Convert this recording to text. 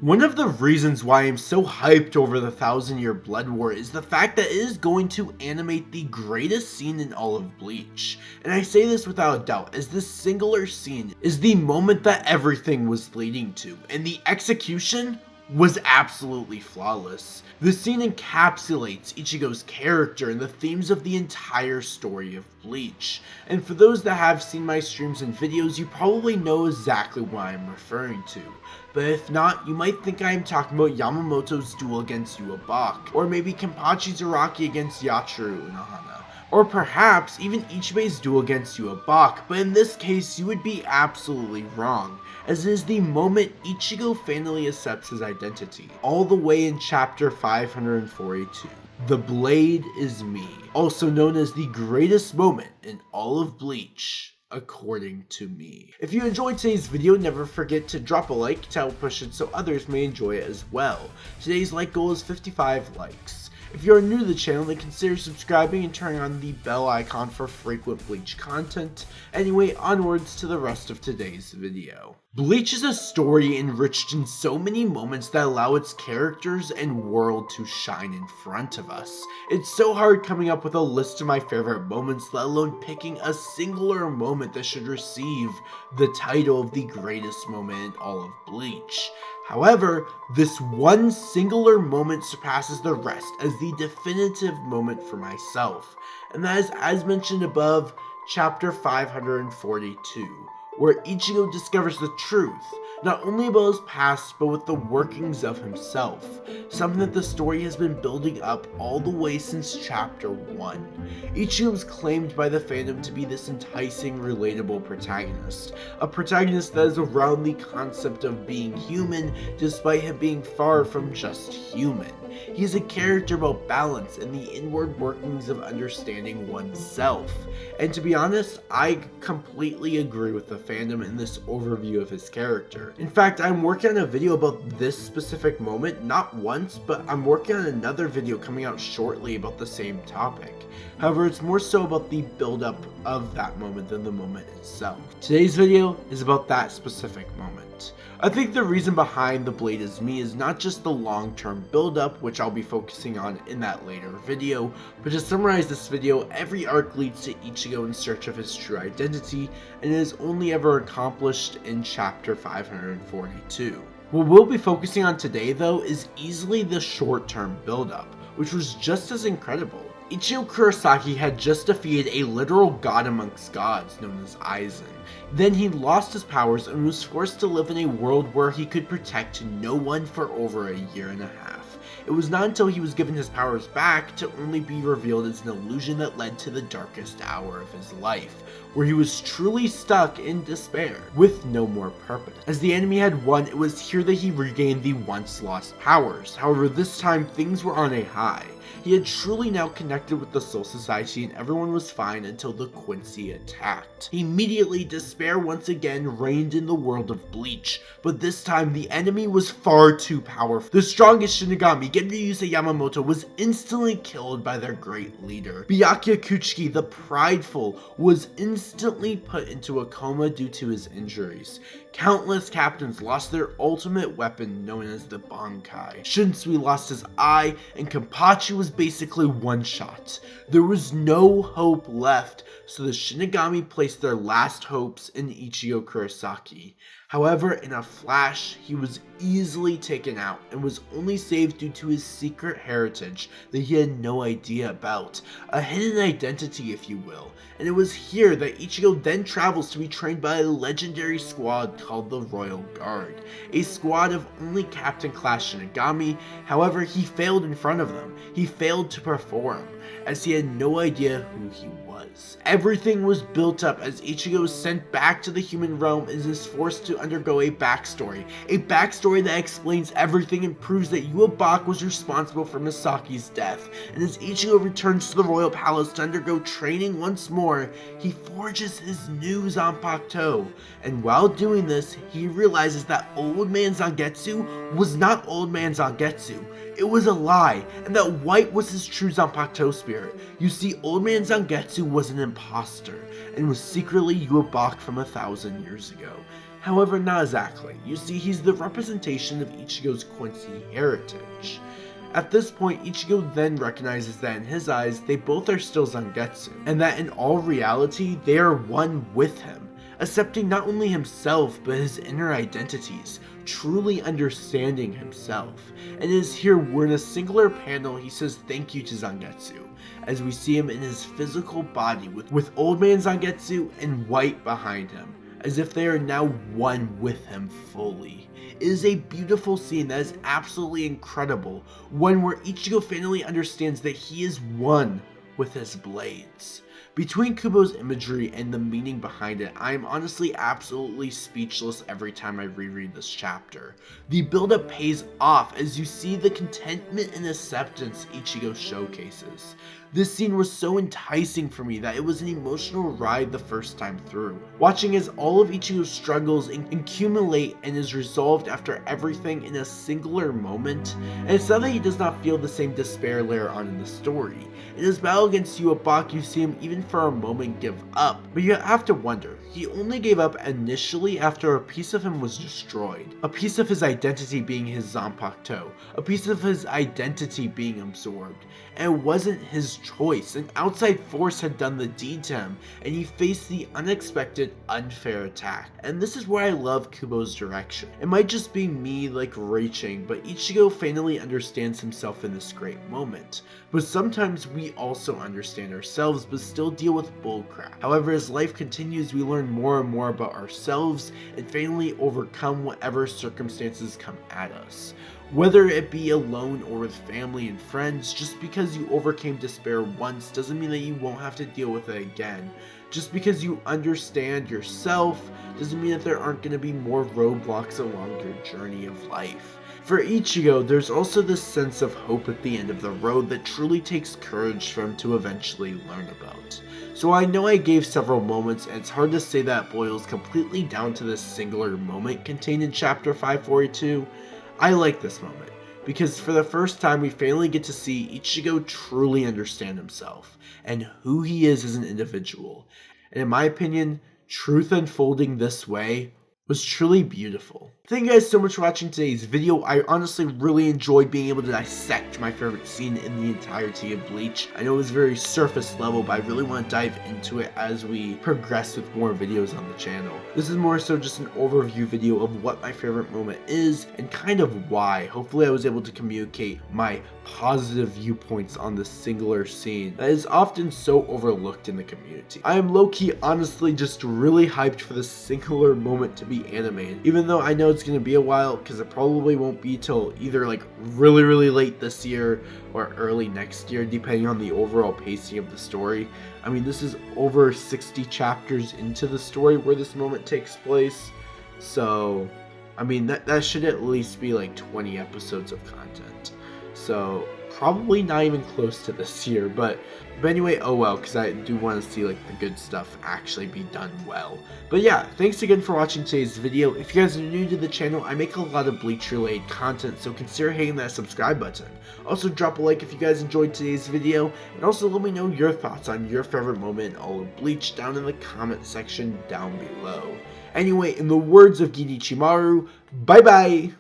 One of the reasons why I'm so hyped over the 1,000-Year Blood War is the fact that it is going to animate the greatest scene in all of Bleach. And I say this without a doubt, as this singular scene is the moment that everything was leading to, and the execution was absolutely flawless. This scene encapsulates Ichigo's character and the themes of the entire story of Bleach. And for those that have seen my streams and videos, you probably know exactly what I'm referring to. But if not, you might think I am talking about Yamamoto's duel against Yubak, or maybe Kenpachi Zaraki against Yachiru Unohana, or perhaps even Ichibe's duel against Yubak, but in this case you would be absolutely wrong, as it is the moment Ichigo finally accepts his identity, all the way in chapter 542. The Blade is Me, also known as the greatest moment in all of Bleach, according to me. If you enjoyed today's video, never forget to drop a like to help push it so others may enjoy it as well. Today's like goal is 55 likes. If you are new to the channel, then consider subscribing and turning on the bell icon for frequent Bleach content. Anyway, onwards to the rest of today's video. Bleach is a story enriched in so many moments that allow its characters and world to shine in front of us. It's so hard coming up with a list of my favorite moments, let alone picking a singular moment that should receive the title of the greatest moment in all of Bleach. However, this one singular moment surpasses the rest as the definitive moment for myself, and that is, as mentioned above, chapter 542, where Ichigo discovers the truth, not only about his past, but with the workings of himself, something that the story has been building up all the way since chapter 1. Ichigo was claimed by the fandom to be this enticing, relatable protagonist, a protagonist that is around the concept of being human, despite him being far from just human. He is a character about balance and the inward workings of understanding oneself. And to be honest, I completely agree with the fandom in this overview of his character. In fact, I'm working on a video about this specific moment, not once, but I'm working on another video coming out shortly about the same topic. However, it's more so about the build-up of that moment than the moment itself. Today's video is about that specific moment. I think the reason behind The Blade is Me is not just the long-term build-up, which I'll be focusing on in that later video, but to summarize this video, every arc leads to Ichigo in search of his true identity, and it is only ever accomplished in chapter 542. What we'll be focusing on today, though, is easily the short-term build-up, which was just as incredible. Ichigo Kurosaki had just defeated a literal god amongst gods known as Aizen. Then he lost his powers and was forced to live in a world where he could protect no one for over a year and a half. It was not until he was given his powers back to only be revealed as an illusion that led to the darkest hour of his life, where he was truly stuck in despair, with no more purpose. As the enemy had won, it was here that he regained the once lost powers. However, this time things were on a high. He had truly now connected with the Soul Society and everyone was fine until the Quincy attacked. Immediately, despair once again reigned in the world of Bleach, but this time the enemy was far too powerful. The strongest Shinigami, Genryusei Yamamoto, was instantly killed by their great leader. Byakuya Kuchiki, the prideful, was instantly put into a coma due to his injuries. Countless captains lost their ultimate weapon known as the Bankai. Shinsui lost his eye, and Kenpachi was basically one shot. There was no hope left, so the Shinigami placed their last hopes in Ichigo Kurosaki. However, in a flash, he was easily taken out and was only saved due to his secret heritage that he had no idea about. A hidden identity, if you will. And it was here that Ichigo then travels to be trained by a legendary squad called the Royal Guard. A squad of only Captain Class Shinigami, however, he failed in front of them. He failed to perform, as he had no idea who he was. Everything was built up as Ichigo was sent back to the human realm and is forced to undergo a backstory that explains everything and proves that Yubak was responsible for Misaki's death. And as Ichigo returns to the royal palace to undergo training once more, he forges his new Zanpakuto. And while doing this, he realizes that Old Man Zangetsu was not Old Man Zangetsu. It was a lie, and that white was his true Zanpakuto spirit. You see, Old Man Zangetsu was an imposter, and was secretly Yubak from 1,000 years ago. However, not exactly. You see, he's the representation of Ichigo's Quincy heritage. At this point, Ichigo then recognizes that in his eyes, they both are still Zangetsu, and that in all reality, they are one with him, accepting not only himself, but his inner identities, truly understanding himself. And it is here where in a singular panel he says thank you to Zangetsu, as we see him in his physical body with Old Man Zangetsu and White behind him, as if they are now one with him fully. It is a beautiful scene that is absolutely incredible, one where Ichigo finally understands that he is one with his blades. Between Kubo's imagery and the meaning behind it, I am honestly absolutely speechless every time I reread this chapter. The build-up pays off as you see the contentment and acceptance Ichigo showcases. This scene was so enticing for me that it was an emotional ride the first time through. Watching as all of Ichigo's struggles accumulate and is resolved after everything in a singular moment, and it's not that he does not feel the same despair later on in the story. In his battle against Yuabak, you see him even for a moment give up, but you have to wonder, he only gave up initially after a piece of him was destroyed. A piece of his identity being his Zanpakuto, a piece of his identity being absorbed, and it wasn't his choice. An outside force had done the deed to him, and he faced the unexpected, unfair attack. And this is where I love Kubo's direction. It might just be me like reaching, but Ichigo finally understands himself in this great moment. But sometimes we also understand ourselves but still deal with bullcrap. However, as life continues, we learn more and more about ourselves and finally overcome whatever circumstances come at us. Whether it be alone or with family and friends, just because you overcame despair once doesn't mean that you won't have to deal with it again. Just because you understand yourself doesn't mean that there aren't going to be more roadblocks along your journey of life. For Ichigo, there's also this sense of hope at the end of the road that truly takes courage for him to eventually learn about. So I know I gave several moments, and it's hard to say that boils completely down to this singular moment contained in chapter 542. I like this moment, because for the first time we finally get to see Ichigo truly understand himself, and who he is as an individual. And in my opinion, truth unfolding this way was truly beautiful. Thank you guys so much for watching today's video. I honestly really enjoyed being able to dissect my favorite scene in the entirety of Bleach. I know it was very surface level, but I really want to dive into it as we progress with more videos on the channel. This is more so just an overview video of what my favorite moment is and kind of why. Hopefully I was able to communicate my positive viewpoints on this singular scene that is often so overlooked in the community. I am low-key honestly just really hyped for this singular moment to be animated, even though I know it's going to be a while because it probably won't be till either like really late this year or early next year, depending on the overall pacing of the story. I mean, this is over 60 chapters into the story where this moment takes place, so I mean that should at least be like 20 episodes of content, so probably not even close to this year, but anyway, oh well, because I do want to see like the good stuff actually be done well. But yeah, thanks again for watching today's video. If you guys are new to the channel, I make a lot of Bleach related content, so consider hitting that subscribe button. Also drop a like if you guys enjoyed today's video, and also let me know your thoughts on your favorite moment in all of Bleach down in the comment section down below. Anyway, in the words of Ginichimaru, bye bye!